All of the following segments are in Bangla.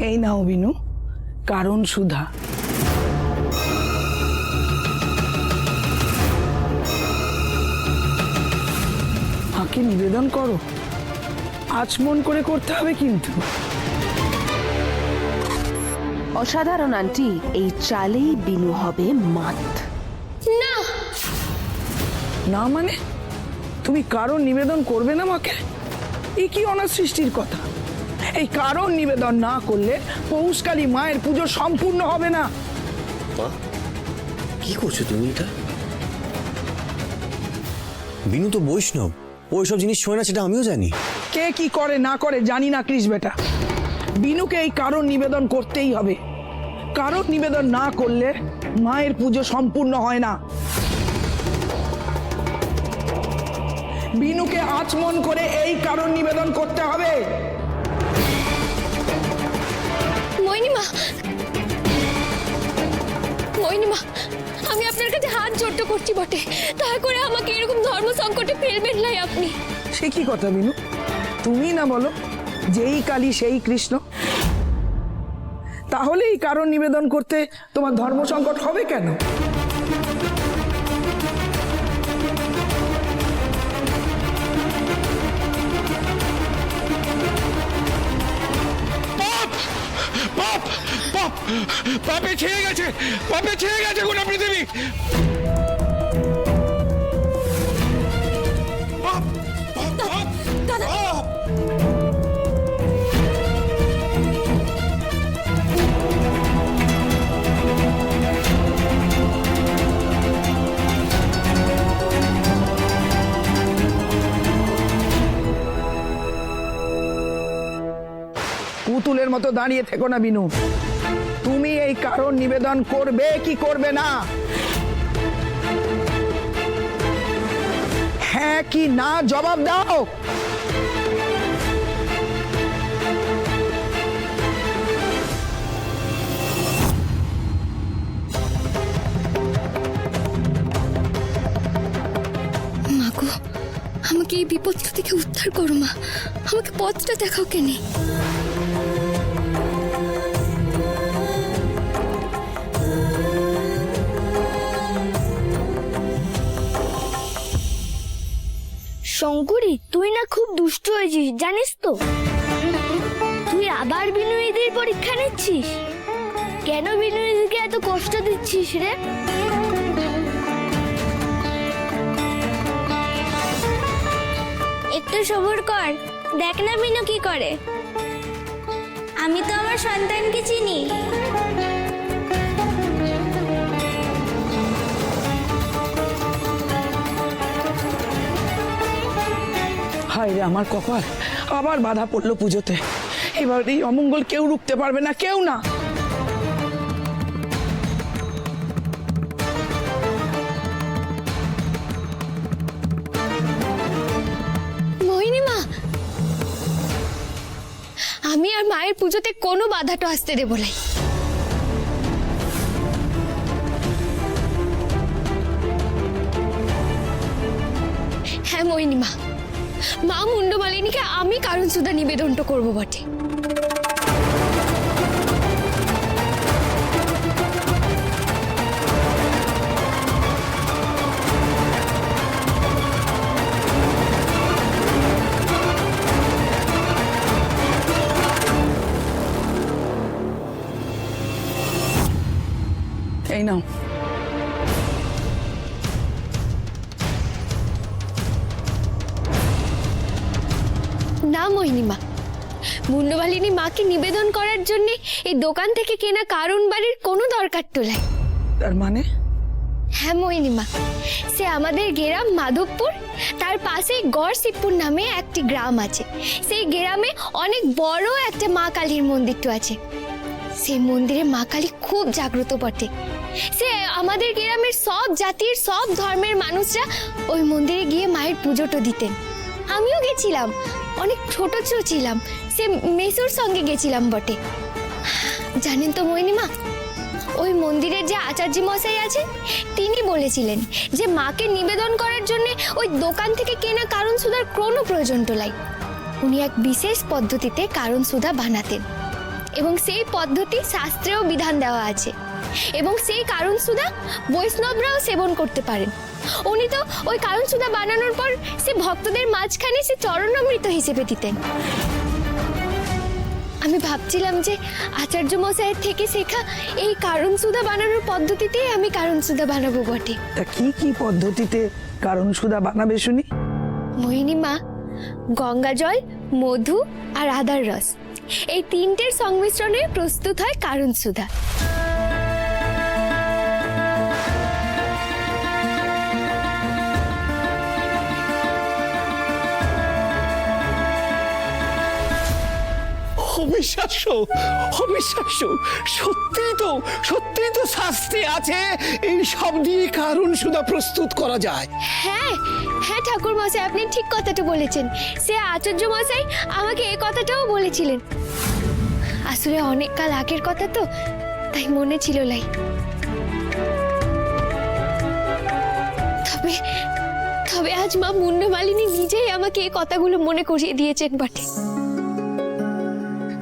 এই নাও বিনু, কারণ সুধা। মাকে নিবেদন করো, আচমন করে করতে হবে কিন্তু। অসাধারণ আন্টি, এই চালেই বিনু হবে মাত। না, না মানে তুমি কারণ নিবেদন করবে না মাকে? এই কি অনাথ সৃষ্টির কথা! এই কারণ নিবেদন না করলে পৌষকালী মায়ের পুজো সম্পূর্ণ হবে না। মা, কি করছো তুমি এটা? বিনু তো বৈষ্ণব, ওইসব জিনিস ছোঁয় না, সেটা আমিও জানি। কে কি করে না করে জানি না কৃষ বেটা, বিনুকে এই কারণ নিবেদন করতেই হবে। কারণ নিবেদন না করলে মায়ের পুজো সম্পূর্ণ হয় না। বিনুকে আচমন করে এই কারণ নিবেদন করতে হবে। মইনিমা, মইনিমা, আমি আপনার কাছে হাত জোড় করছি বটে, দয়া করে আমাকে এরকম ধর্ম সংকটে ফেলবেন নাই আপনি। সে কি কথা বিনু, তুমি না বলো যেই কালী সেই কৃষ্ণ? তাহলে এই কারণ নিবেদন করতে তোমার ধর্ম সংকট হবে কেন? পাপ পাপ পাপে ছেয়ে গেছে, পাপে ছেয়ে গেছে গোটা পৃথিবী। পাপ পাপ পাপ দাদা, পাপ। পুতুলের মতো দাঁড়িয়ে থেকো না বিনু, তুমি এই কারণ নিবেদন করবে কি করবে না? হ্যাঁ কি না জবাব দাও। মাগো, আমাকে এই বিপদটা থেকে উদ্ধার করো মা, আমাকে পথটা দেখাও কেনে। শঙ্করী, তুই না খুব দুষ্ট হয়েছিস জানিস তো? তুই আবার বিনয়ীদের পরীক্ষা নিচ্ছিস? কেন বিনয়ীদেরকে এত কষ্ট দিচ্ছিস রে? একটু সবুর কর, দেখ না বিনু কি করে। আমি তো আমার সন্তানকে চিনি। হায় রে আমার কপাল, আবার বাধা পড়লো পুজোতে। এবার এই অমঙ্গল কেউ রুখতে পারবে না, কেউ না। মইনিমা, আমি আর মায়ের পুজোতে কোনো বাধাটা আসতে দেব নাই। হ্যাঁ মইনিমা, মা মুন্ডমালিনীকে আমি কারণ সুধা নিবেদনটা করবো বটে। এই নাও। না মইনিমা, মুন্ডমালিনী মাকে নিবেদন করার জন্য এই দোকান থেকে কেনা কারণ বাড়ির কোনো দরকার তো নাই। তার মানে? হ্যাঁ মইনিমা, সে আমাদের গ্রাম মাধবপুর, তার পাশে গড়শিবপুর নামে একটি গ্রাম আছে। সেই গ্রামে অনেক বড় একটা মা কালীর মন্দিরটা আছে। সেই মন্দিরে মা কালী খুব জাগ্রত বটে। সে আমাদের গ্রামের সব জাতির সব ধর্মের মানুষরা ওই মন্দিরে গিয়ে মায়ের পুজোটা দিতেন। আমিও গেছিলাম, অনেক ছোট ছিলাম, সে মেসুর সঙ্গে গেছিলাম বটে। জানেন তো মইনিমা, ওই মন্দিরের যে আচার্য মশাই আছেন তিনি বলেছিলেন যে মাকে নিবেদন করার জন্য ওই দোকান থেকে কেনা কারণ সুধার কোনো প্রয়োজন তো নাই। উনি এক বিশেষ পদ্ধতিতে কারণ সুধা বানাতেন। এবং সেই পদ্ধতি শাস্ত্রেও বিধান দেওয়া আছে এবং সেই কারণ সুধা বৈষ্ণবরাও সেবন করতে পারেন। উনি তো ওই কারণ সুধা বানানোর পর সে ভক্তদের মাঝখানে সে চরণামৃত হিসেবে দিতেন। আমি ভাবছিলাম যে আচার্য মশাইয়ের থেকে শেখা এই কারণ সুধা বানানোর পদ্ধতিতেই আমি কারণ সুধা বানাবো বটে। তা কি কি পদ্ধতিতে কারণ সুধা বানাবে শুনি? মোহিনী মা, গঙ্গা জল, মধু আর আদার রস, এই তিনটের সংমিশ্রণে প্রস্তুত হয় কারণ সুধা। অবিশ্বাস্য, অবিশ্বাস্য। সত্যিই তো শাস্ত্রে আছে এই সব দিয়ে কারণ সুধা প্রস্তুত করা যায়। হ্যাঁ হ্যাঁ ঠাকুর মশাই, আপনি ঠিক কথাটা বলেছেন। সে আচার্য মশাই আমাকে এই কথাটাও বলেছিলেন। আসলে অনেক কাল আগের কথা তো, তাই মনে ছিল লাই। তবে তবে আজ মা মুন্ডমালিনী নিজেই আমাকে এই কথাগুলো মনে করিয়ে দিয়েছেন বটে।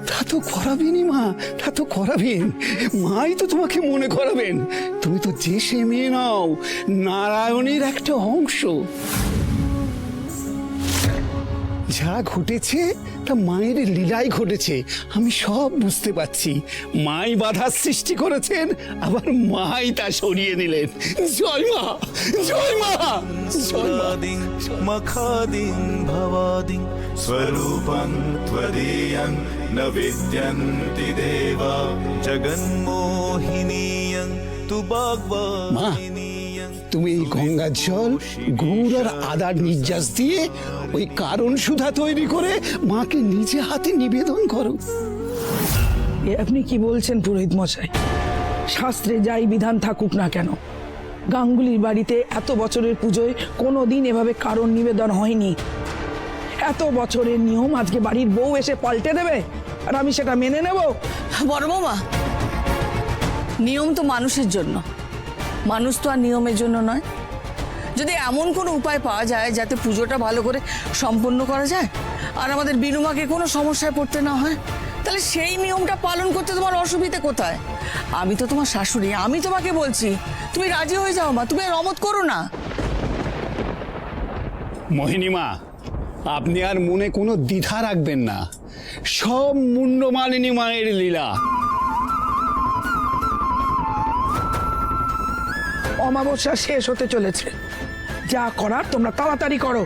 তা তো করাবেনই মা, তা তো করাবেন। মাই তো তোমাকে মনে করাবেন। তুমি তো যে সে মেয়ে নাও, নারায়ণের একটা অংশ। যা ঘটেছে তা মায়ের লীলাই ঘটেছে, আমি সব বুঝতে পারছি। মাই বাধা সৃষ্টি করেছেন, আবার মাই তা সরিয়ে নিলেন। জয় মা, জয় মা, জয় মা। मखादिं भवादिं स्वरूपं त्वदीयं न विद्यन्ति देवा जगन्मोहिनीयं तु वाग्वाहिनीयं। তুমি এই গঙ্গার জল, গুড় আর আদার নির্যাস দিয়ে ওই কারণ সুধা তৈরি করে মাকে নিজে হাতে নিবেদন করো। এ আপনি কি বলছেন পুরোহিত মশাই? শাস্ত্রে যাই বিধান থাকুক না কেন, গাঙ্গুলির বাড়িতে এত বছরের পুজোয় কোনোদিন এভাবে কারণ নিবেদন হয়নি। এত বছরের নিয়ম আজকে বাড়ির বউ এসে পাল্টে দেবে আর আমি সেটা মেনে নেব? বড় বৌমা, নিয়ম তো মানুষের জন্য, মানুষ তো আর নিয়মের জন্য নয়। যদি এমন কোনো উপায় পাওয়া যায় যাতে পুজোটা ভালো করে সম্পন্ন করা যায় আর আমাদের বিনুমাকে কোনো সমস্যায় পড়তে না হয়, তাহলে সেই নিয়মটা পালন করতে তোমার অসুবিধে কোথায়? আমি তো তোমার শাশুড়ি, আমি তোমাকে বলছি তুমি রাজি হয়ে যাও মা, তুমি আর অমত করো না। মোহিনীমা, আপনি আর মনে কোনো দ্বিধা রাখবেন না, সব মুন্ডমালিনী মায়ের লীলা। অমাবস্যা শেষ হতে চলেছে, যা করার তোমরা তাড়াতাড়ি করো।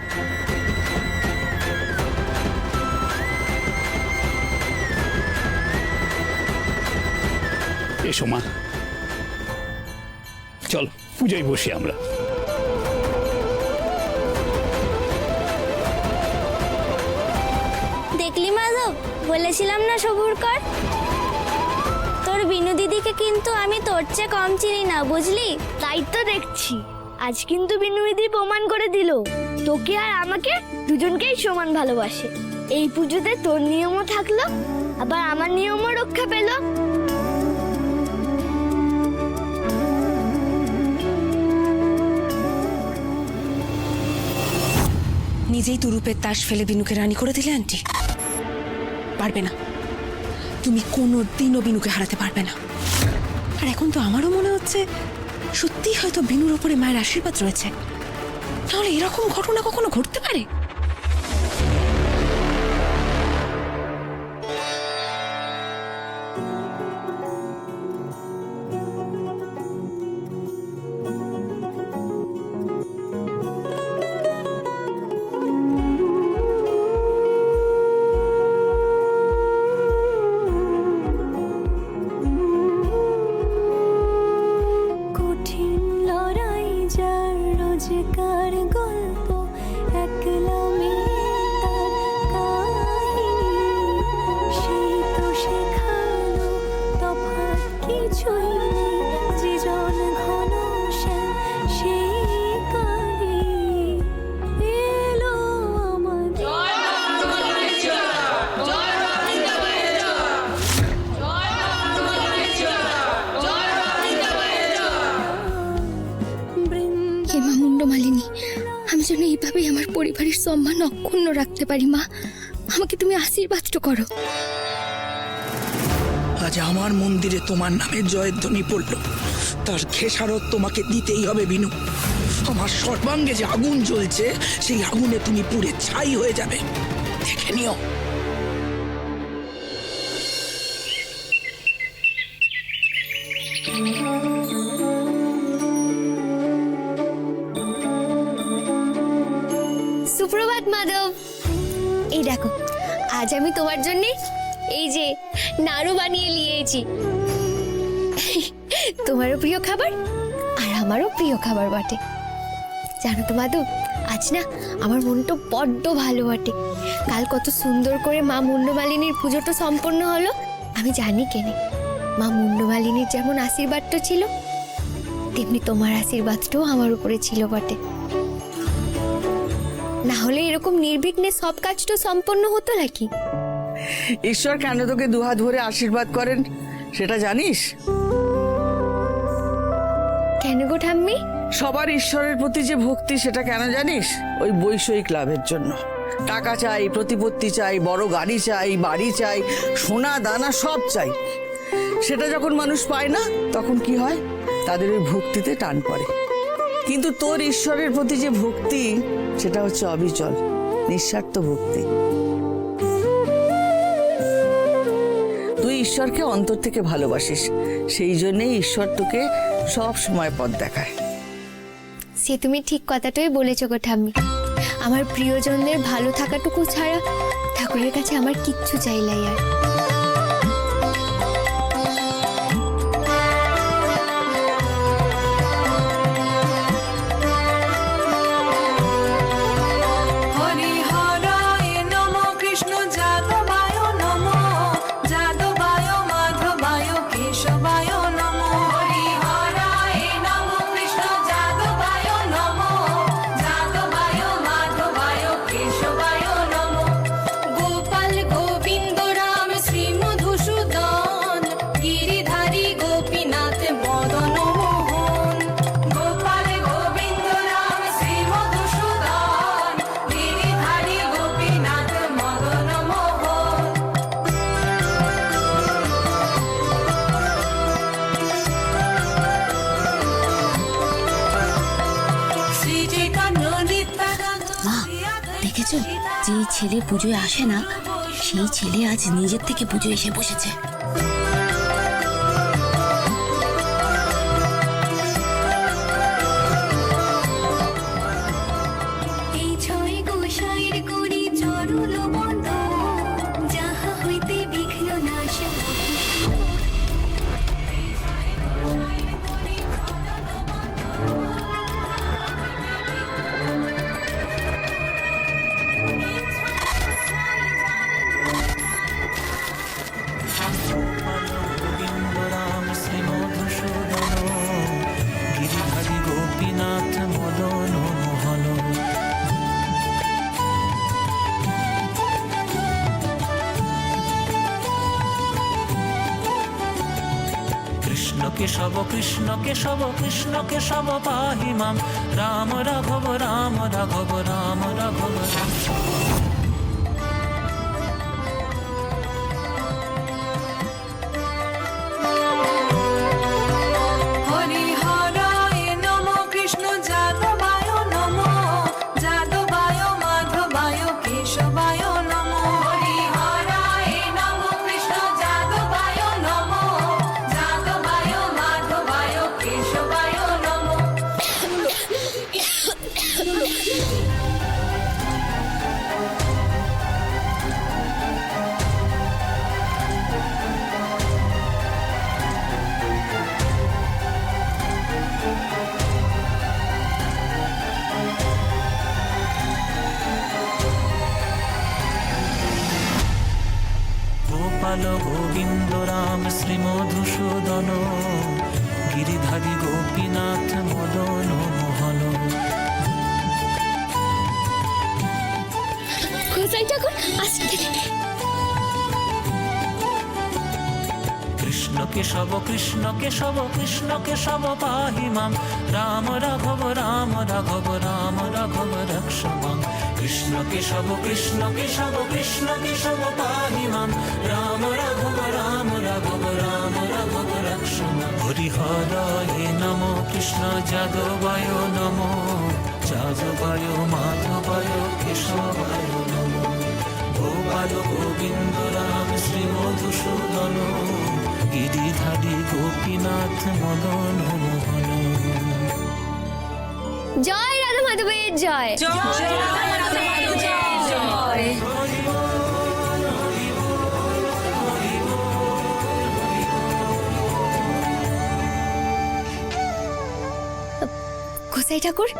এসো মা, চল পুজোয় বসি আমরা। দেখলি মাধব, বলেছিলাম না সবুর কর। তোর বিনু দিদিকে কিন্তু আমি তোর চেয়ে কম চিনি না, বুঝলি? তাই তো দেখছি আজ কিন্তু বিনু দিদি প্রমাণ করে দিল তোকে আর আমাকে দুজনকেই সমান ভালোবাসে। এই পুজোতে তোর নিয়মও থাকলো, আবার আমার নিয়মও রক্ষা পেল। নিজেই তুরুপের তাস ফেলে বিনুকে রানী করে দিলে আন্টি। পারবে না, তুমি কোনো দিনও বিনুকে হারাতে পারবে না। আর এখন তো আমারও মনে হচ্ছে সত্যিই হয়তো বিনুর ওপরে মায়ের আশীর্বাদ রয়েছে, তাহলে এরকম ঘটনা কখনো ঘটতে পারে? রোজকার গল্প একলা মেয়ে তার কাহিনী, সেই তো শেখালো তফাৎ কিছুই নেই, জীবন ঘন সেই কালে এলো আমাদের। হে মা মুন্ডমালিনী, আমি যেন এইভাবেই আমার পরিবারের সম্মান অক্ষুণ্ণ রাখতে পারি। মা, আমাকে তুমি আশীর্বাদ করো। আজ আমার মন্দিরে তোমার নামে জয়ধ্বনি পড়ল, তার খেসারত তোমাকে দিতেই হবে বিনু। আমার সর্বাঙ্গে যে আগুন জ্বলছে, সেই আগুনে তুমি পুড়ে ছাই হয়ে যাবে, দেখে নিও। সুপ্রভাত মাধব। এই দেখো, আজ আমি তোমার জন্য এই যে নাড়ু বানিয়ে নিয়েছি। তোমারও প্রিয় খাবার আর আমারও প্রিয় খাবার বটে। জানো তো মাধব, আজ না আমার মনটা বড্ড ভালো বটে। কাল কত সুন্দর করে মা মুন্ডমালিনীর পুজোটা সম্পন্ন হলো। আমি জানি কেনে, মা মুন্ডমালিনীর যেমন আশীর্বাদটা ছিল, তেমনি তোমার আশীর্বাদটাও আমার উপরে ছিল বটে। না হলে এরকম নির্বিঘ্নে সব কাজ তো সম্পন্ন হতো নাকি? ঈশ্বর কেন তোকে দুহাত ভরে আশীর্বাদ করেন সেটা জানিস? কেন গো ঠাম্মি? সবার ঈশ্বরের প্রতি যে ভক্তি সেটা কেন জানিস? ওই বৈষয়িক লাভের জন্য। টাকা চাই, প্রতিপত্তি চাই, বড় গাড়ি চাই, বাড়ি চাই, সোনা দানা সব চাই। সেটা যখন মানুষ পায় না, তখন কি হয়? তাদের ওই ভক্তিতে টান পড়ে। কিন্তু তোর ঈশ্বরের প্রতি যে ভক্তি, সেটা হচ্ছে অবিচল, নিঃস্বার্থ ভক্তি। তুই ঈশ্বরকে অন্তর থেকে ভালোবাসিস, সেই জন্যই ঈশ্বর তোকে সব সময় পথ দেখায়। সে তুমি ঠিক কথাটাই বলেছো গো ঠাম্মি। আমার প্রিয়জনদের ভালো থাকাটুকু ছাড়া ঠাকুরের কাছে আমার কিচ্ছু চাইলাই আর। দেখেছো, যে ছেলে পুজোয় আসে না, সেই ছেলে আজ নিজের থেকে পুজো এসে বসেছে। কেশব কৃষ্ণ কেশব কৃষ্ণ কেশব পাহি মাম, রাম রাঘব রাম রাঘব রাম রাঘব রাম। গোবিন্দ রাম শ্রী মধুসূদন, গিরিধারী গোপীনাথ মদন মোহন। কোথায় ঠাকুর? কৃষ্ণ কেশব কৃষ্ণ কেশব কৃষ্ণ কেশব পাহি মাম, রাম রাঘব রাম রাঘব রাম রাঘব রক্ষ মাম। কৃষ্ণ কেশব কৃষ্ণ কেশব কৃষ্ণ কেশব পাহি মাম, রাম রাঘব রাম রাঘব যাদবায় নমো যাদবায় মাধবায় কেশবায় নমো গোপাল গোবিন্দ রাম শ্রী মধুসূদন গিরিধারী গোপীনাথ মদন মোহন। জয় রাধা মাধবের জয়। গোসাই ঠাকুর,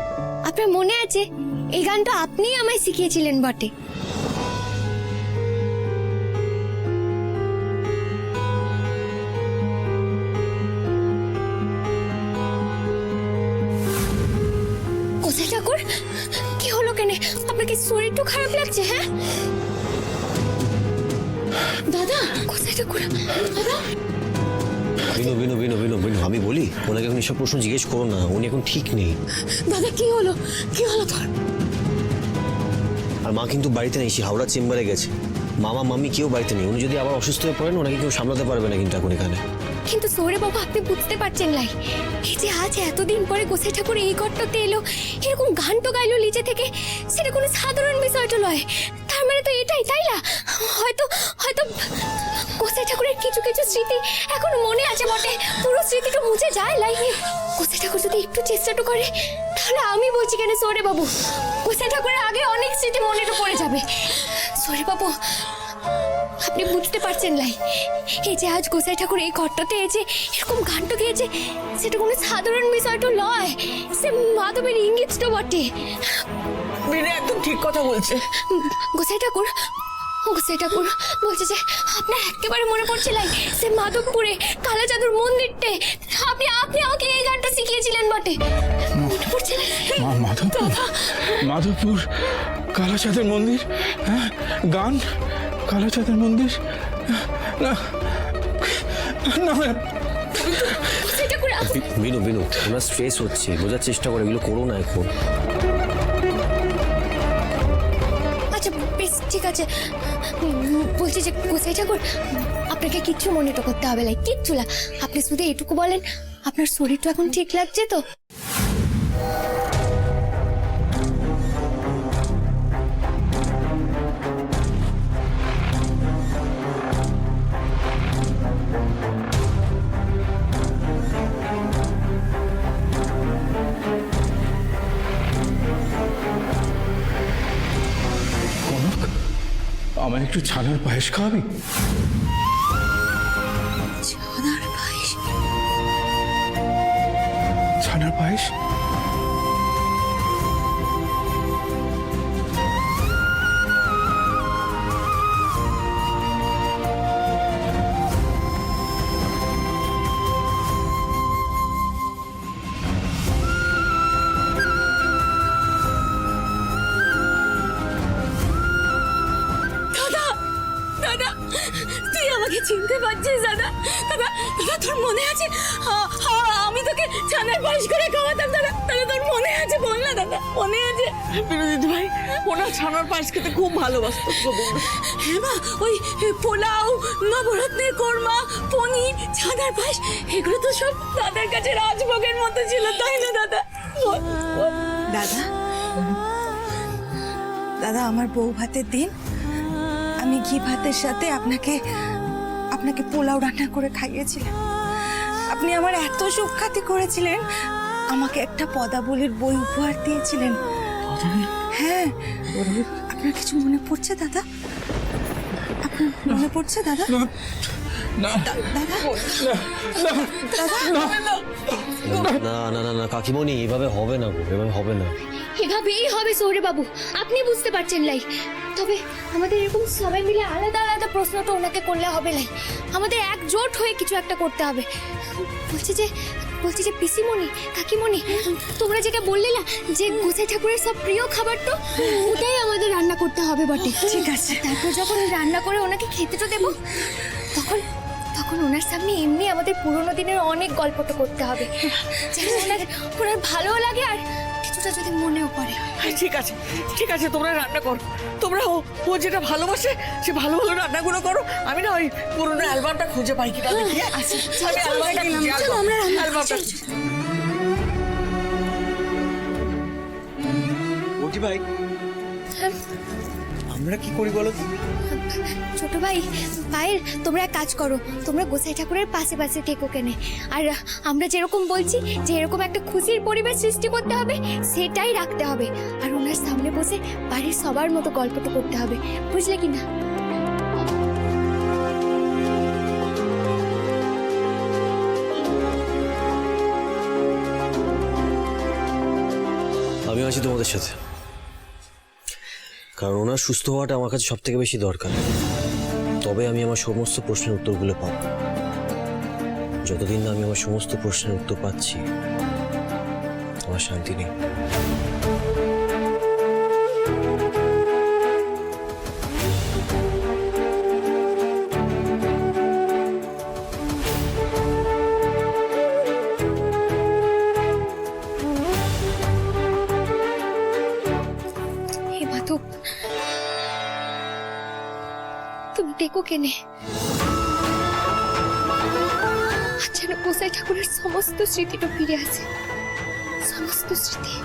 আপনার মনে আছে এই গানটা আপনিই আমায় শিখিয়েছিলেন বটে। গোসাই ঠাকুর, কি হলো কেন? আপনার কি শরীর একটু খারাপ লাগছে? হ্যাঁ দাদা, গোসাই ঠাকুর, দাদা। বিনু বিনু বিনু বিনু বিনু আমি বলি, ওনাকে এখন এসব প্রশ্ন জিজ্ঞেস করো না, উনি এখন ঠিক নেই। দাদা কি হলো? কি হলো তোর? আর মা কিন্তু বাড়িতে নেই, সে হাওড়া চেম্বারে গেছে। মামা মামি কেউ বাড়িতে নেই, উনি যদি আবার অসুস্থ হয়ে পড়েন ওনাকে কেউ সামলাতে পারবে না কিন্তু এখন এখানে। কিন্তু সৌরে বাবু, আপনি বুঝতে পারছেন লাই, এই যে আজ এতদিন পরে গোসাই ঠাকুর এই ঘরটাতে এলো, এরকম গান তো গাইলো লিজে থেকে, সেটা কোনো সাধারণ বিষয় তো নয়। তার মানে তো এটাই, তাই না? হয়তো হয়তো গোসাই ঠাকুরের কিছু কিছু স্মৃতি এখনো মনে আছে বটে, পুরো স্মৃতিটা মুছে যায় লাই। গোসাই ঠাকুর যদি একটু চেষ্টাটা করে, তাহলে আমি বলছি কেন সৌরে বাবু, গোসাই ঠাকুরের আগে অনেক স্মৃতি মনে পড়ে যাবে। সৌরে বাবু, আপনি বুঝতে পারছেন লাই, এই যে আজ গোসাই ঠাকুর এই ঘরটাতে এসে এরকম গানটা গেয়েছে, সেটা কোনো সাধারণ বিষয় তো নয়, সে মাধবের ইঙ্গিত তো বটে। বিনু একদম ঠিক কথা বলছে। গোসাই ঠাকুর, গোসাই ঠাকুর বলছে যে আপনার একেবারে মনে পড়ছে লাই, সে মাধবপুরে কালা জাদুর মন্দিরটে আপনি আপনি আমাকে এই গানটা শিখিয়েছিলেন বটে, মনে পড়ছে লাই? মাধবপুর, মাধবপুর কালাচাঁদের মন্দির, হ্যাঁ গান কালাচাঁদের মন্দির, না না গোসাই ঠাকুর, বিনু বিনু ওনার স্ট্রেস হচ্ছে, বোঝার চেষ্টা করে, এগুলো করো না এখন। আচ্ছা বেশ ঠিক আছে, বলছি যে গোসাই ঠাকুর, আপনাকে কিচ্ছু মনে তো করতে হবে না, কিচ্ছু না। আপনি শুধু এটুকু বলেন, আপনার শরীরটা এখন ঠিক লাগছে তো? আমায় একটু ছানার পায়েস খাওয়াবি? ছানার পায়েস? ছানার পায়েস? দাদা, তুই আমাকে চিনতে পারছিস দাদা? দাদা, দাদা তোর মনে আছে আমি তোকে ছানার পায়েস করে খাওয়াতাম দাদা? দাদা তোর মনে আছে? বল না দাদা, মনে আছে? বিনু দিদি ভাই ওনার ছানার পায়েস খেতে খুব ভালোবাসতো। হ্যাঁ মা, ওই পোলাও, নবরত্নের কোরমা, পনির, ছানার পায়েস, এগুলো তো সব দাদার কাছে রাজভোগের মতো ছিল, তাই না দাদা? দাদা, দাদা আমার বউ ভাতের দিন আমি ঘি ভাতের সাথে আপনাকে পোলাও রান্না করে খাইয়েছিলাম। আপনি আমার এত সুখ্যাতি করেছিলেন, আমাকে একটা পদাবলীর বই উপহার দিয়েছিলেন। হ্যাঁ, আপনার কিছু মনে পড়ছে দাদা? আপনার মনে পড়ছে দাদা? না না না না কাকিমণি, এভাবে হবে না গো, এভাবে হবে না। এভাবেই হবে সৌরে বাবু, আপনি বুঝতে পারছেন লাই। তবে আমাদের এরকম সবাই মিলে আলাদা আলাদা প্রশ্নটা ওনাকে করলে হবে লাই, আমাদের একজোট হয়ে কিছু একটা করতে হবে। বলছি যে পিসিমণি, কাকিমণি, তোমরা যেটা বললে না যে গোসাই ঠাকুরের সব প্রিয় খাবার, তো ওটাই আমাদের রান্না করতে হবে বটে। ঠিক আছে। তারপর যখন রান্না করে ওনাকে খেতে তো দেবো, তখন ওনার সামনে এমনি আমাদের পুরোনো দিনের অনেক গল্পটা করতে হবে, যেন ওনার ভালোও লাগে আর কিছুটা যদি মনেও পড়ে। ঠিক আছে ঠিক আছে, তোমরা রান্না করো, তোমরা ও যেটা ভালোবাসে সে ভালো ভালো রান্নাগুলো করো। আমি না ওই পুরোনো অ্যালবামটা খুঁজে পাই কিনা দেখি। আমি অ্যালবামটা খুঁজি, চলো আমরা রান্না অ্যালবামটা। জেঠি ভাই আমরা কি করি বলো তো? ছোট ভাই পায়েল, তোমরা এক কাজ করো, তোমরা গোসাই ঠাকুরের পাশে পাশে থেকো কেনে। আর আমরা যেরকম বলছি যে এরকম একটা খুশির পরিবেশ সৃষ্টি করতে হবে, সেটাই রাখতে হবে। আর ওনার সামনে বসে বাড়ির সবার মতো গল্পটা করতে হবে, বুঝলে কি না? আমি আছি তোমাদের সাথে, কারণ ওনার সুস্থ হওয়াটা আমার কাছে সব থেকে বেশি দরকার। তবে আমি আমার সমস্ত প্রশ্নের উত্তরগুলো পাবো। যতদিন না আমি আমার সমস্ত প্রশ্নের উত্তর পাচ্ছি, আমার শান্তি নেই। হে মাধব, তুমি দেখো কেনে যেন গোসাই ঠাকুরের সমস্ত স্মৃতিটা ফিরে আসে, সমস্ত স্মৃতি।